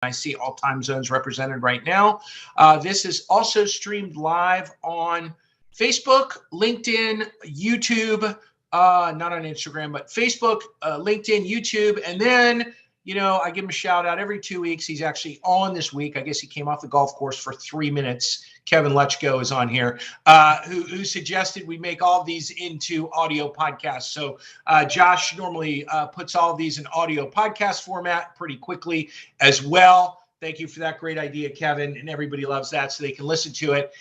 I see all time zones represented right now. This is also streamed live on Facebook, LinkedIn, YouTube, not on Instagram, but Facebook, LinkedIn, YouTube. And then, I give him a shout out every 2 weeks. He's actually on this week. I guess he came off the golf course for 3 minutes. Kevin Lechko is on here, who suggested we make all of these into audio podcasts. So Josh normally puts all of these in audio podcast format pretty quickly as well. Thank you for that great idea, Kevin. And everybody loves that, so they can listen to it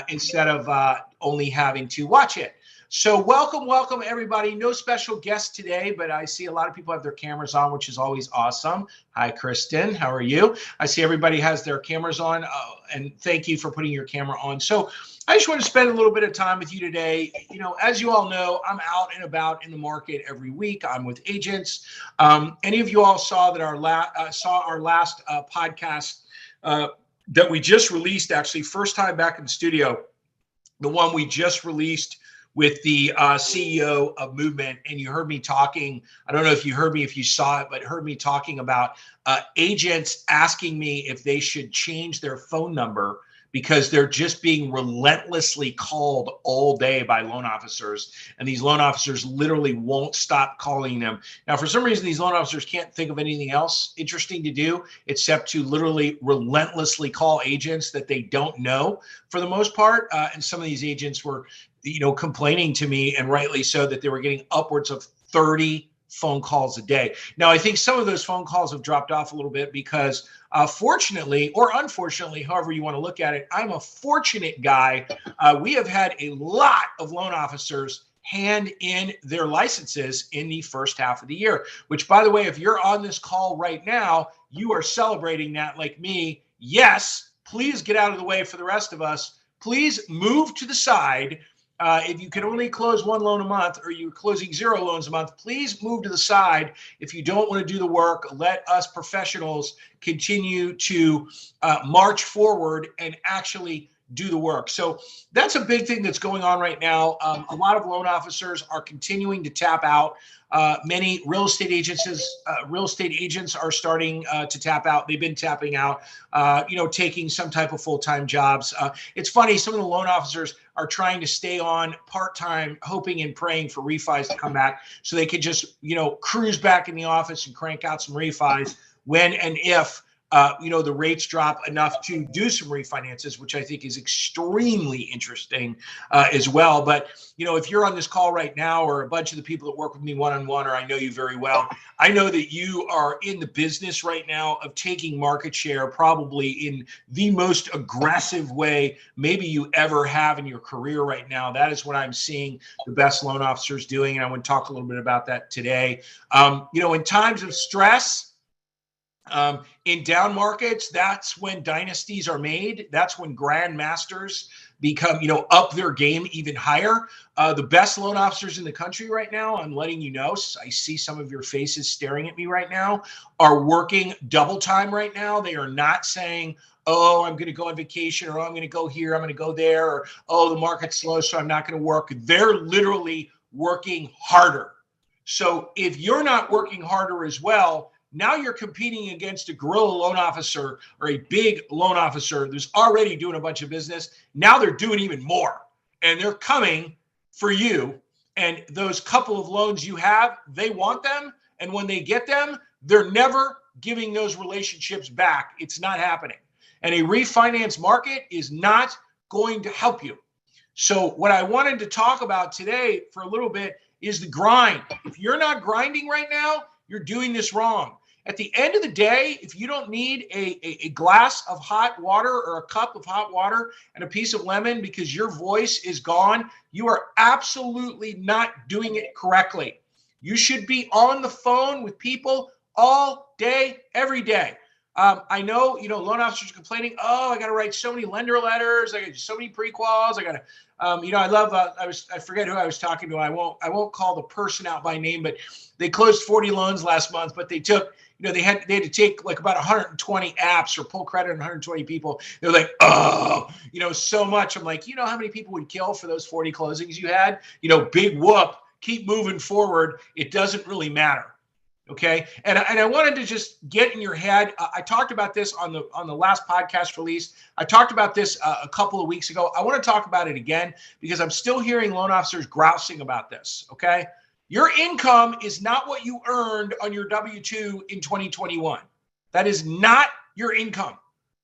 instead of only having to watch it. So welcome, everybody. No special guest today, but I see a lot of people have their cameras on, which is always awesome. Hi, Kristen. How are you? I see everybody has their cameras on, and thank you for putting your camera on. So I just want to spend a little bit of time with you today. As you all know, I'm out and about in the market every week. I'm with agents. Any of you all saw that our last podcast that we just released, actually, first time back in the studio, the one we just released with the CEO of Movement. And you heard me talking, I don't know if you heard me, if you saw it, but heard me talking about agents asking me if they should change their phone number because they're just being relentlessly called all day by loan officers. And these loan officers literally won't stop calling them. Now, for some reason, these loan officers can't think of anything else interesting to do except to literally relentlessly call agents that they don't know for the most part. And some of these agents were complaining to me, and rightly so, that they were getting upwards of 30 phone calls a day. Now, I think some of those phone calls have dropped off a little bit because fortunately, or unfortunately, however you want to look at it, I'm a fortunate guy. We have had a lot of loan officers hand in their licenses in the first half of the year, which, by the way, if you're on this call right now, you are celebrating that like me. Yes, please get out of the way for the rest of us. Please move to the side. If you can only close one loan a month, or you're closing 0 loans a month, please move to the side. If you don't want to do the work, let us professionals continue to march forward and actually do the work. So that's a big thing that's going on right now. A lot of loan officers are continuing to tap out. Many real estate agents are starting to tap out. They've been tapping out, taking some type of full-time jobs. It's funny, some of the loan officers are trying to stay on part-time, hoping and praying for refis to come back so they could just, cruise back in the office and crank out some refis when and if the rates drop enough to do some refinances, which I think is extremely interesting as well. But, if you're on this call right now, or a bunch of the people that work with me one-on-one, or I know you very well, I know that you are in the business right now of taking market share, probably in the most aggressive way maybe you ever have in your career right now. That is what I'm seeing the best loan officers doing. And I want to talk a little bit about that today. In times of stress, in down markets, that's when dynasties are made. That's when grandmasters become, up their game even higher. The best loan officers in the country right now, I'm letting you know, I see some of your faces staring at me right now, are working double time right now. They are not saying, oh, I'm going to go on vacation, or I'm going to go here, I'm going to go there, or, oh, the market's slow, so I'm not going to work. They're literally working harder. So if you're not working harder as well, now you're competing against a guerrilla loan officer or a big loan officer who's already doing a bunch of business. Now they're doing even more, and they're coming for you. And those couple of loans you have, they want them. And when they get them, they're never giving those relationships back. It's not happening. And a refinance market is not going to help you. So what I wanted to talk about today for a little bit is the grind. If you're not grinding right now, you're doing this wrong. At the end of the day, if you don't need a glass of hot water or a cup of hot water and a piece of lemon because your voice is gone, you are absolutely not doing it correctly. You should be on the phone with people all day, every day. I know, loan officers are complaining, oh, I got to write so many lender letters. I got so many pre-quals. I got to, I love, I forget who I was talking to. I won't call the person out by name, but they closed 40 loans last month, but they took, they had to take like about 120 apps or pull credit on 120 people. They're like, oh, so much. I'm like, how how many people would kill for those 40 closings you had? Big whoop, keep moving forward. It doesn't really matter. Okay. And I wanted to just get in your head. I talked about this on the last podcast release. I talked about this a couple of weeks ago. I want to talk about it again because I'm still hearing loan officers grousing about this. Okay. Your income is not what you earned on your W-2 in 2021. That is not your income.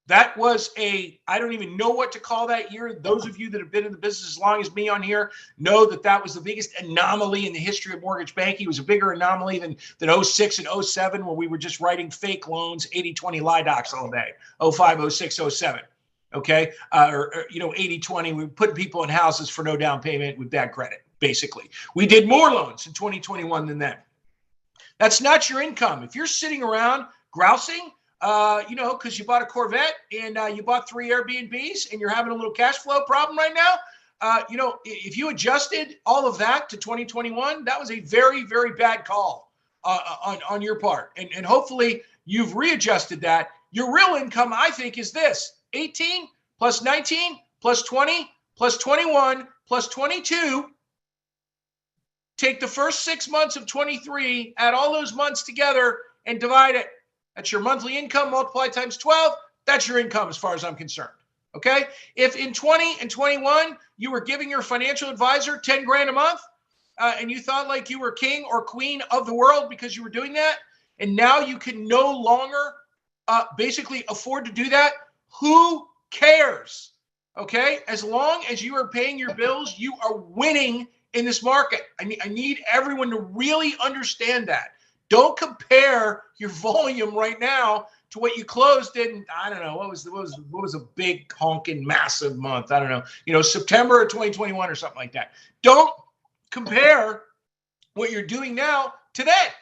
That was I don't even know what to call that year. Those of you that have been in the business as long as me on here know that that was the biggest anomaly in the history of mortgage banking. It was a bigger anomaly than 06 and 07, where we were just writing fake loans, 80-20 LIDOCs all day, 05, 06, 07. Okay. Or 80-20, we put people in houses for no down payment with bad credit, basically. We did more loans in 2021 than that. That's not your income. If you're sitting around grousing, because you bought a Corvette and you bought 3 Airbnbs and you're having a little cash flow problem right now, if you adjusted all of that to 2021, that was a very, very bad call on your part. And hopefully you've readjusted that. Your real income, I think, is this: 18 plus 19 plus 20 plus 21 plus 22. Take the first 6 months of 23, add all those months together and divide it. That's your monthly income multiplied times 12. That's your income as far as I'm concerned. Okay. If in 20 and 21, you were giving your financial advisor 10 grand a month and you thought like you were king or queen of the world because you were doing that, and now you can no longer basically afford to do that, who cares? Okay. As long as you are paying your bills, you are winning in this market. I need everyone to really understand that. Don't compare your volume right now to what you closed in. I don't know what was a big honking massive month. I don't know, September of 2021 or something like that. Don't compare what you're doing now to that.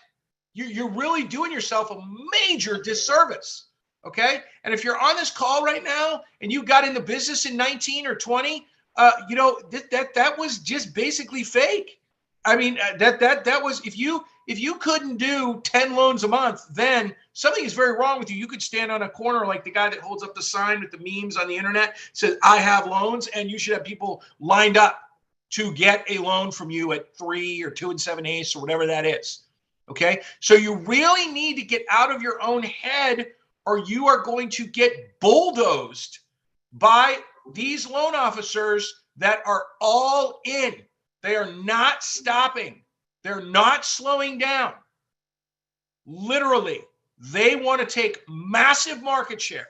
You're really doing yourself a major disservice. Okay, and if you're on this call right now and you got in the business in 19 or 20, that was just basically fake. I mean, that was if you couldn't do 10 loans a month, then something is very wrong with you. You could stand on a corner like the guy that holds up the sign with the memes on the internet, says, I have loans, and you should have people lined up to get a loan from you at 3 or 2 7/8 or whatever that is. Okay. So you really need to get out of your own head, or you are going to get bulldozed by these loan officers that are all in. They are not stopping. They're not slowing down. Literally, they want to take massive market share.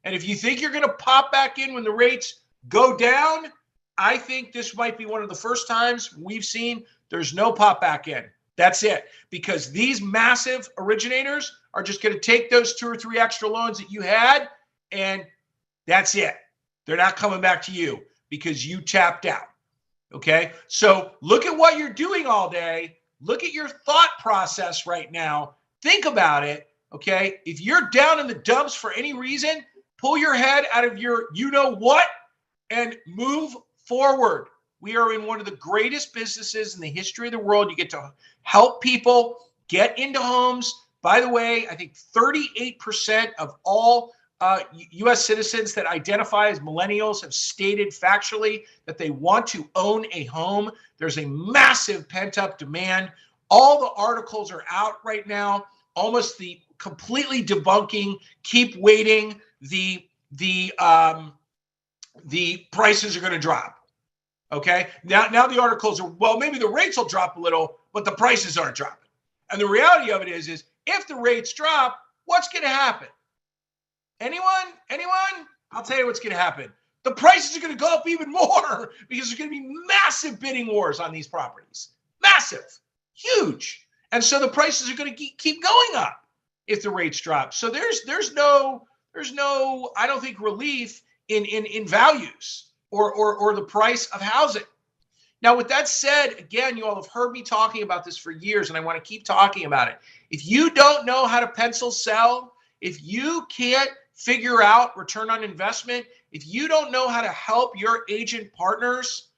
And if you think you're going to pop back in when the rates go down, I think this might be one of the first times we've seen there's no pop back in. That's it. Because these massive originators are just going to take those 2 or 3 extra loans that you had, and that's it. They're not coming back to you because you tapped out. Okay. So look at what you're doing all day. Look at your thought process right now. Think about it. Okay. If you're down in the dumps for any reason, pull your head out of your what and move forward. We are in one of the greatest businesses in the history of the world. You get to help people get into homes. By the way, I think 38% of all U.S. citizens that identify as millennials have stated factually that they want to own a home. There's a massive pent-up demand. All the articles are out right now, almost the completely debunking, keep waiting, the prices are going to drop. Okay, now the articles are, well, maybe the rates will drop a little, but the prices aren't dropping. And the reality of it is if the rates drop, what's going to happen? Anyone? I'll tell you what's going to happen. The prices are going to go up even more because there's going to be massive bidding wars on these properties. Massive, huge. And so the prices are going to keep going up if the rates drop. So there's no, I don't think, relief in values or the price of housing. Now, with that said, again, you all have heard me talking about this for years, and I want to keep talking about it. If you don't know how to pencil sell, if you can't figure out return on investment, if you don't know how to help your agent partners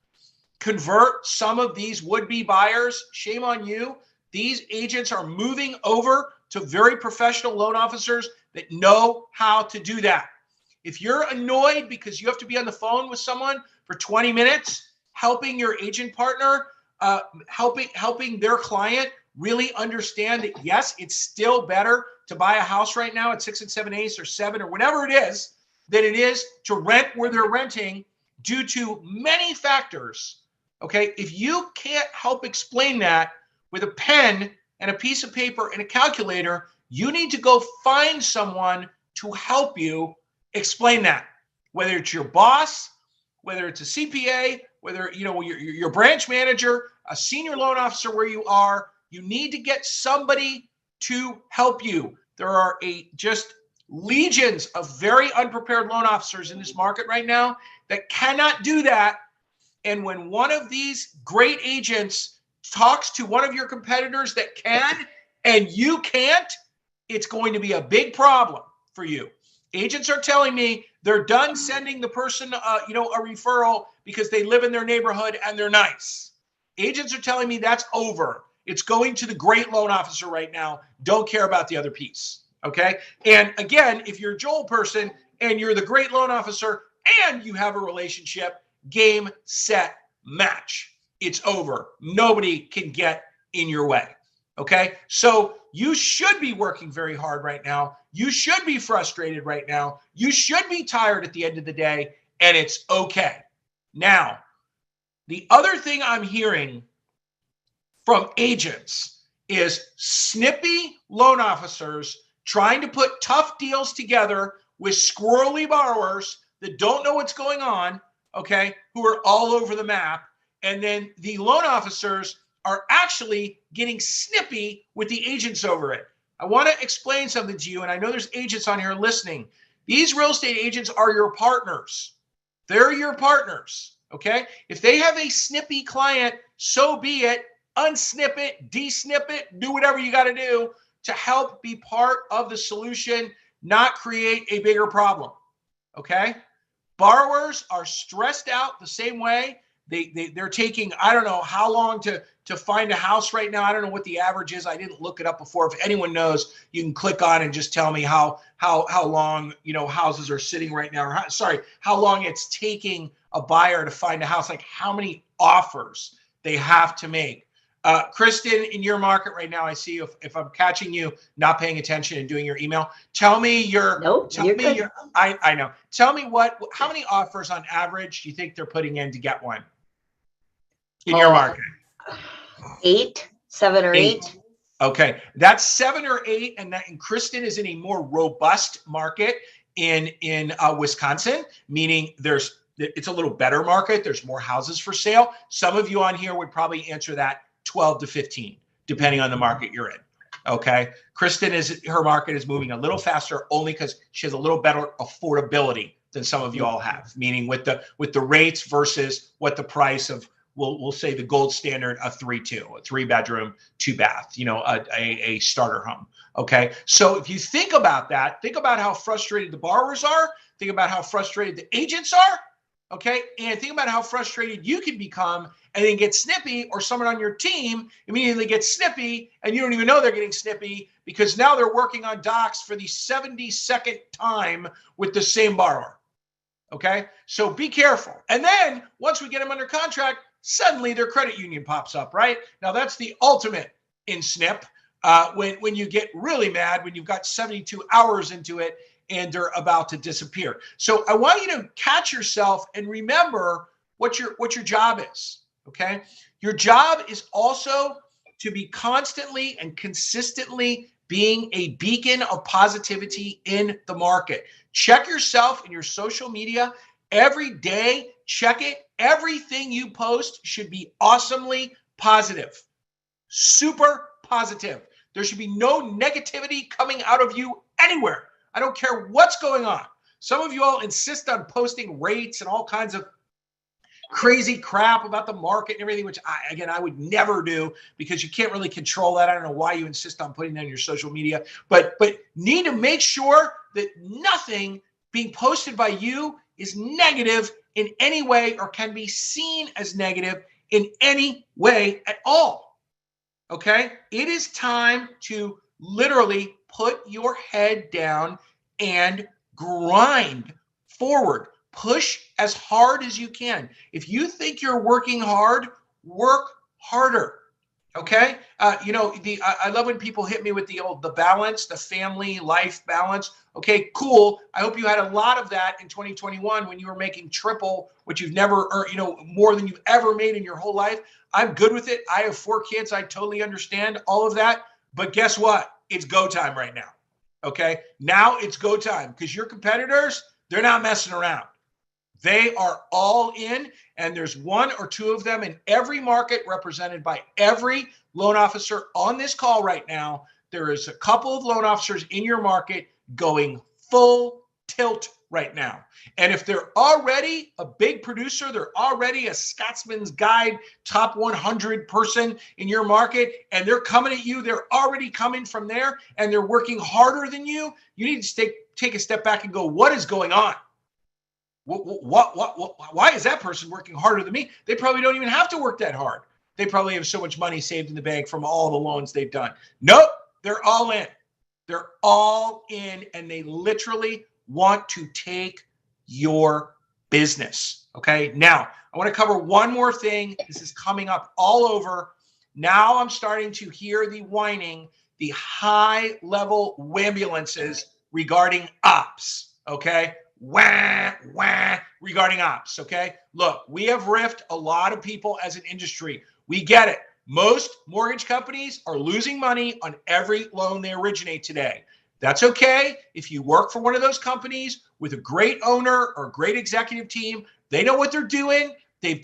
convert some of these would-be buyers, shame on you. These agents are moving over to very professional loan officers that know how to do that. If you're annoyed because you have to be on the phone with someone for 20 minutes, helping your agent partner, helping their client really understand that, yes, it's still better to buy a house right now at 6 7/8 or 7 or whatever it is than it is to rent where they're renting due to many factors. Okay, if you can't help explain that with a pen and a piece of paper and a calculator, you need to go find someone to help you explain that. Whether it's your boss, whether it's a CPA, whether your branch manager, a senior loan officer where you are, you need to get somebody to help you. There are just legions of very unprepared loan officers in this market right now that cannot do that. And when one of these great agents talks to one of your competitors that can and you can't, it's going to be a big problem for you. Agents are telling me they're done sending the person a referral because they live in their neighborhood and they're nice. Agents are telling me that's over. It's going to the great loan officer right now. Don't care about the other piece. Okay. And again, if you're a Joel person and you're the great loan officer and you have a relationship, game, set, match. It's over. Nobody can get in your way. Okay. So you should be working very hard right now. You should be frustrated right now. You should be tired at the end of the day, and it's okay. Now, the other thing I'm hearing from agents is snippy loan officers trying to put tough deals together with squirrely borrowers that don't know what's going on, okay, who are all over the map. And then the loan officers are actually getting snippy with the agents over it. I want to explain something to you, and I know there's agents on here listening. These real estate agents are your partners. They're your partners, okay? If they have a snippy client, so be it. Unsnip it, desnip it, do whatever you got to do to help be part of the solution, not create a bigger problem, okay? Borrowers are stressed out the same way. They're taking, I don't know how long to find a house right now. I don't know what the average is. I didn't look it up before. If anyone knows, you can click on and just tell me how long, houses are sitting right now, or how long it's taking a buyer to find a house, like how many offers they have to make. Kristen, in your market right now, I see if I'm catching you not paying attention and doing your email, tell me your, nope, tell me your, I know. Tell me how many offers on average do you think they're putting in to get one in your market? 7 or 8. Okay, that's 7 or 8, and Kristen is in a more robust market in Wisconsin, meaning it's a little better market. There's more houses for sale. Some of you on here would probably answer that 12 to 15, depending on the market you're in. Okay, Kristen her market is moving a little faster only because she has a little better affordability than some of you all have, meaning with the rates versus what the price of, we'll say the gold standard, a 3-2, a 3-bedroom, 2-bath, a starter home. Okay. So if you think about that, think about how frustrated the borrowers are, think about how frustrated the agents are. Okay. And think about how frustrated you can become and then get snippy, or someone on your team immediately gets snippy and you don't even know they're getting snippy because now they're working on docs for the 72nd time with the same borrower. Okay. So be careful. And then once we get them under contract, suddenly their credit union pops up, right? Now that's the ultimate in snip. When you get really mad, when you've got 72 hours into it and they're about to disappear. So I want you to catch yourself and remember what your job is. Okay. Your job is also to be constantly and consistently being a beacon of positivity in the market. Check yourself in your social media every day. Check it. Everything you post should be awesomely positive, super positive. There should be no negativity coming out of you anywhere. I don't care what's going on. Some of you all insist on posting rates and all kinds of crazy crap about the market and everything, which I would never do because you can't really control that. I don't know why you insist on putting that on your social media, but need to make sure that nothing being posted by you is negative in any way or can be seen as negative in any way at all. Okay? It is time to literally put your head down and grind forward. Push as hard as you can. If you think you're working hard, work harder. Okay. You know, I love when people hit me with the balance, the family life balance. Okay, cool. I hope you had a lot of that in 2021 when you were making triple what you've never earned, you know, more than you've ever made in your whole life. I'm good with it. I have 4 kids. I totally understand all of that. But guess what? It's go time right now. Okay. Now it's go time because your competitors, they're not messing around. They are all in, and there's 1 or 2 of them in every market represented by every loan officer on this call right now. There is a couple of loan officers in your market going full tilt right now. And if they're already a big producer, they're already a Scotsman's Guide top 100 person in your market, and they're coming at you, they're already coming from there, and they're working harder than you, you need to take a step back and go, what is going on? Why is that person working harder than me? They probably don't even have to work that hard. They probably have so much money saved in the bank from all the loans they've done. Nope, they're all in. They're all in, and they literally want to take your business. Okay, now I want to cover one more thing. This is coming up all over. Now I'm starting to hear the whining, the high level wambulances regarding ops. Okay, wah, wah, regarding ops. Okay. Look, we have riffed a lot of people as an industry. We get it. Most mortgage companies are losing money on every loan they originate today. That's okay. If you work for one of those companies with a great owner or a great executive team, they know what they're doing. They've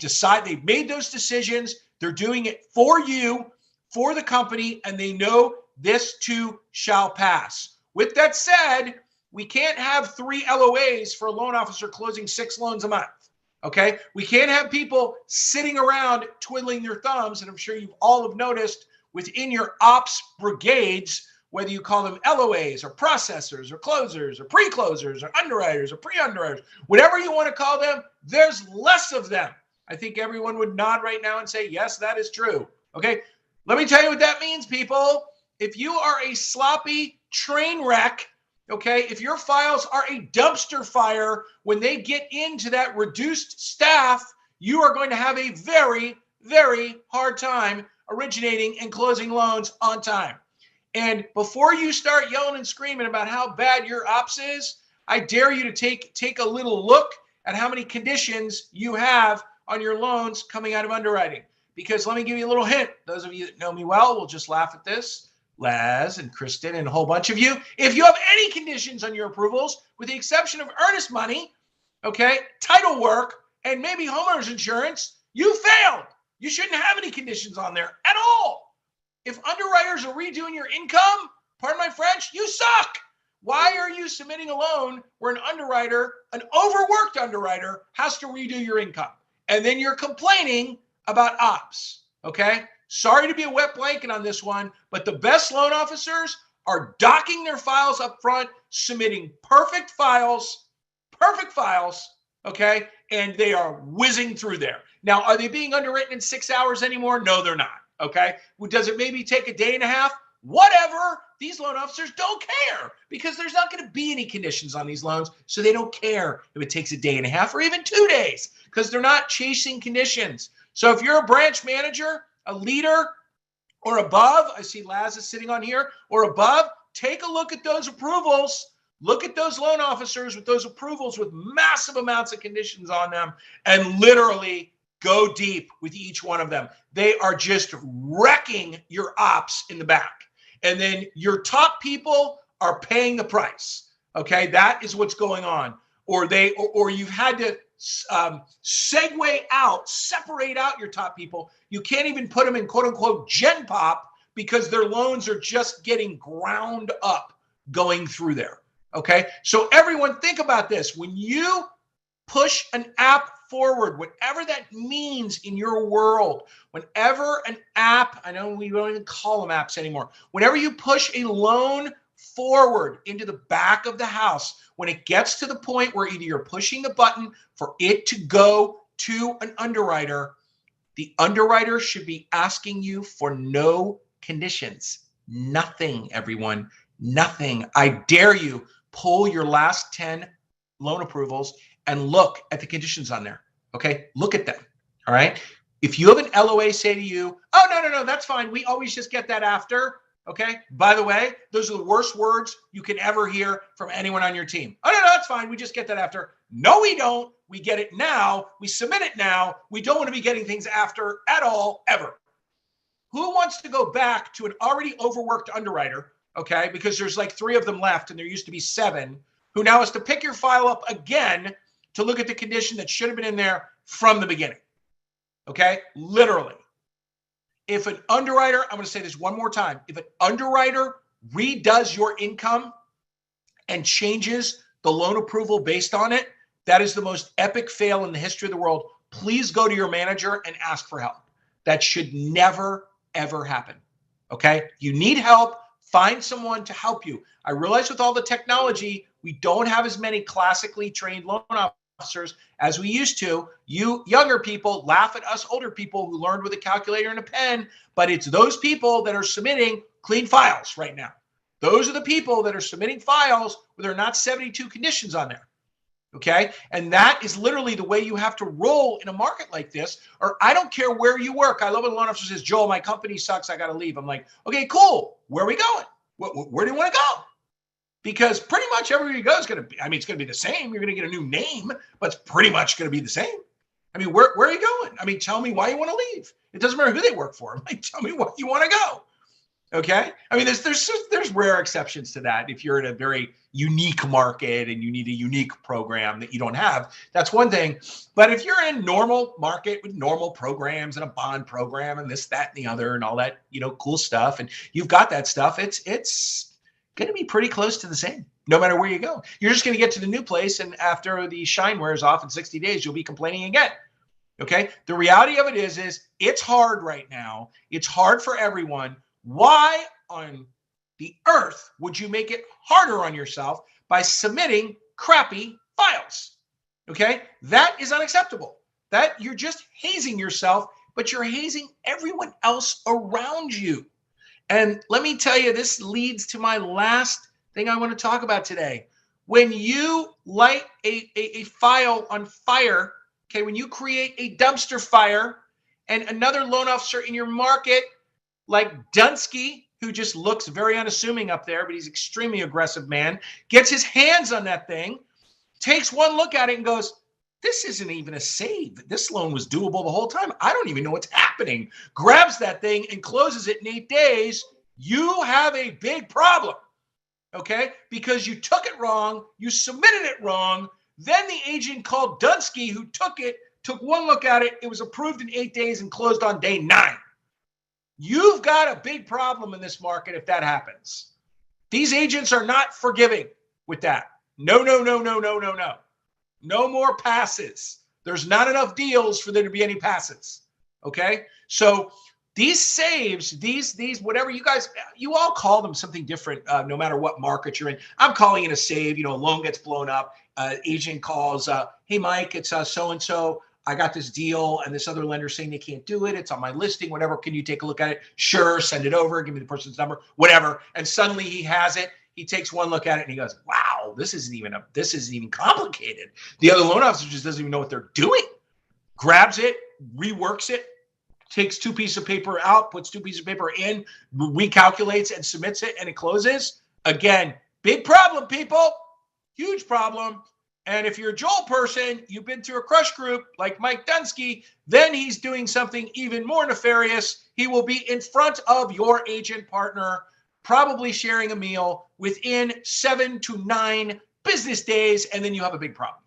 made those decisions. They're doing it for you, for the company, and they know this too shall pass. With that said, we can't have 3 LOAs for a loan officer closing 6 loans a month. Okay. We can't have people sitting around twiddling their thumbs. And I'm sure you've all have noticed within your ops brigades, whether you call them LOAs or processors or closers or pre-closers or underwriters or pre-underwriters, whatever you want to call them, there's less of them. I think everyone would nod right now and say, yes, that is true. Okay. Let me tell you what that means, people. If you are a sloppy train wreck, okay, if your files are a dumpster fire, when they get into that reduced staff, you are going to have a very, very hard time originating and closing loans on time. And before you start yelling and screaming about how bad your ops is, I dare you to take a little look at how many conditions you have on your loans coming out of underwriting. Because let me give you a little hint. Those of you that know me well will just laugh at this. Laz and Kristen and a whole bunch of you. If you have any conditions on your approvals, with the exception of earnest money, okay, title work, and maybe homeowners insurance, you failed. You shouldn't have any conditions on there at all. If underwriters are redoing your income, pardon my French, you suck. Why are you submitting a loan where an underwriter, an overworked underwriter, has to redo your income? And then you're complaining about ops, okay? Sorry to be a wet blanket on this one, but the best loan officers are docking their files up front, submitting perfect files, okay? And they are whizzing through there. Now, are they being underwritten in 6 hours anymore? No, they're not, okay? Does it maybe take a day and a half? Whatever. These loan officers don't care because there's not going to be any conditions on these loans, so they don't care if it takes a day and a half or even 2 days because they're not chasing conditions. So if you're a branch manager, a leader, or above, I see Laz is sitting on here, or above, take a look at those approvals. Look at those loan officers with those approvals with massive amounts of conditions on them and literally go deep with each one of them. They are just wrecking your ops in the back. And then your top people are paying the price. Okay, that is what's going on. Or you've had to separate out your top people. You can't even put them in quote unquote Gen Pop because their loans are just getting ground up going through there. Okay. So everyone think about this. When you push an app forward, whatever that means in your world, whenever an app, I know we don't even call them apps anymore. Whenever you push a loan forward into the back of the house, when it gets to the point where either you're pushing the button for it to go to an underwriter, the underwriter should be asking you for no conditions. Nothing, everyone. Nothing. I dare you, pull your last 10 loan approvals and look at the conditions on there. Okay? Look at them. All right? If you have an LOA say to you, oh, no, that's fine. We always just get that after. Okay. By the way, those are the worst words you can ever hear from anyone on your team. Oh, no, that's fine. We just get that after. No, we don't. We get it now. We submit it now. We don't want to be getting things after at all, ever. Who wants to go back to an already overworked underwriter? Okay. Because there's like 3 of them left and there used to be 7, who now has to pick your file up again to look at the condition that should have been in there from the beginning. Okay. Literally. If an underwriter, I'm going to say this one more time. If an underwriter redoes your income and changes the loan approval based on it, that is the most epic fail in the history of the world. Please go to your manager and ask for help. That should never, ever happen. Okay? You need help. Find someone to help you. I realize with all the technology, we don't have as many classically trained loan officers as we used to. You younger people laugh at us older people who learned with a calculator and a pen, but it's those people that are submitting clean files right now. Those are the people that are submitting files where there are not 72 conditions on there. Okay. And that is literally the way you have to roll in a market like this, or I don't care where you work. I love when a loan officer says, Joel, my company sucks. I got to leave. I'm like, okay, cool. Where are we going? Where do you want to go? Because pretty much everywhere you go is going to be, I mean, it's going to be the same. You're going to get a new name, but it's pretty much going to be the same. I mean, where are you going? I mean, tell me why you want to leave. It doesn't matter who they work for. Like, tell me why you want to go. Okay. I mean, there's rare exceptions to that. If you're in a very unique market and you need a unique program that you don't have, that's one thing. But if you're in normal market with normal programs and a bond program and this, that, and the other and all that, cool stuff, and you've got that stuff, it's going to be pretty close to the same, no matter where you go. You're just going to get to the new place, and after the shine wears off in 60 days, you'll be complaining again. Okay. The reality of it is it's hard right now. It's hard for everyone. Why on the earth would you make it harder on yourself by submitting crappy files? Okay. That is unacceptable. That you're just hazing yourself, but you're hazing everyone else around you. And let me tell you, this leads to my last thing I want to talk about today. When you light a file on fire, okay, when you create a dumpster fire and another loan officer in your market, like Dunsky, who just looks very unassuming up there, but he's an extremely aggressive man, gets his hands on that thing, takes one look at it and goes, this isn't even a save. This loan was doable the whole time. I don't even know what's happening. Grabs that thing and closes it in 8 days. You have a big problem, okay? Because you took it wrong. You submitted it wrong. Then the agent called Dunsky, who took one look at it. It was approved in 8 days and closed on day 9. You've got a big problem in this market if that happens. These agents are not forgiving with that. No. No more passes. There's not enough deals for there to be any passes. Okay? So these saves, these whatever you all call them something different no matter what market you're in. I'm calling it a save. A loan gets blown up. Agent calls, hey, Mike, it's so-and-so. I got this deal and this other lender saying they can't do it. It's on my listing, whatever. Can you take a look at it? Sure. Send it over. Give me the person's number, whatever. And suddenly he has it. He takes one look at it and he goes, wow, this isn't even complicated. The other loan officer just doesn't even know what they're doing. Grabs it, reworks it, takes 2 pieces of paper out, puts 2 pieces of paper in, recalculates and submits it, and it closes. Again, big problem, people. Huge problem. And if you're a Joel person, you've been through a crush group like Mike Dunsky, then he's doing something even more nefarious. He will be in front of your agent partner, probably sharing a meal within 7 to 9 business days, and then you have a big problem.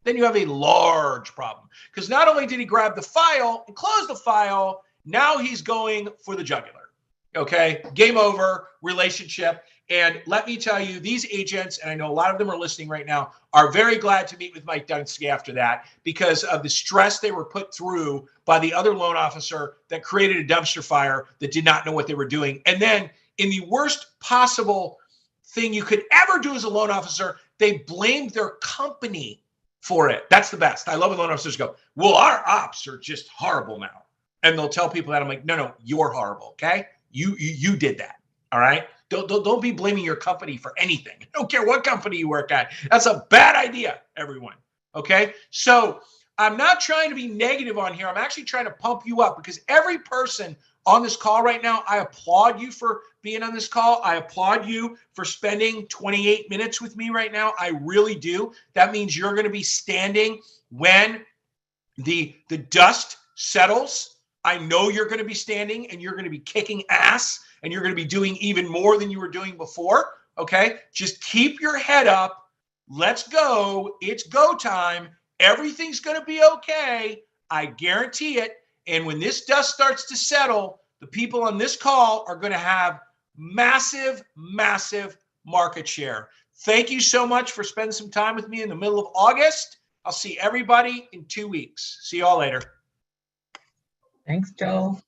Then you have a large problem. Because not only did he grab the file and close the file, now he's going for the jugular. Okay? Game over, relationship. And let me tell you, these agents, and I know a lot of them are listening right now, are very glad to meet with Mike Dunsky after that because of the stress they were put through by the other loan officer that created a dumpster fire that did not know what they were doing. And then in the worst possible thing you could ever do as a loan officer, they blamed their company for it. That's the best. I love when loan officers go, well, our ops are just horrible now. And they'll tell people that. I'm like, no, you're horrible, okay? You did that, all right? Don't be blaming your company for anything. I don't care what company you work at. That's a bad idea, everyone. Okay? So I'm not trying to be negative on here. I'm actually trying to pump you up, because every person on this call right now, I applaud you for being on this call. I applaud you for spending 28 minutes with me right now. I really do. That means you're going to be standing when the dust settles. I know you're going to be standing and you're going to be kicking ass and you're going to be doing even more than you were doing before. Okay. Just keep your head up. Let's go. It's go time. Everything's going to be okay. I guarantee it. And when this dust starts to settle, the people on this call are going to have massive, massive market share. Thank you so much for spending some time with me in the middle of August. I'll see everybody in 2 weeks. See y'all later. Thanks, Joel.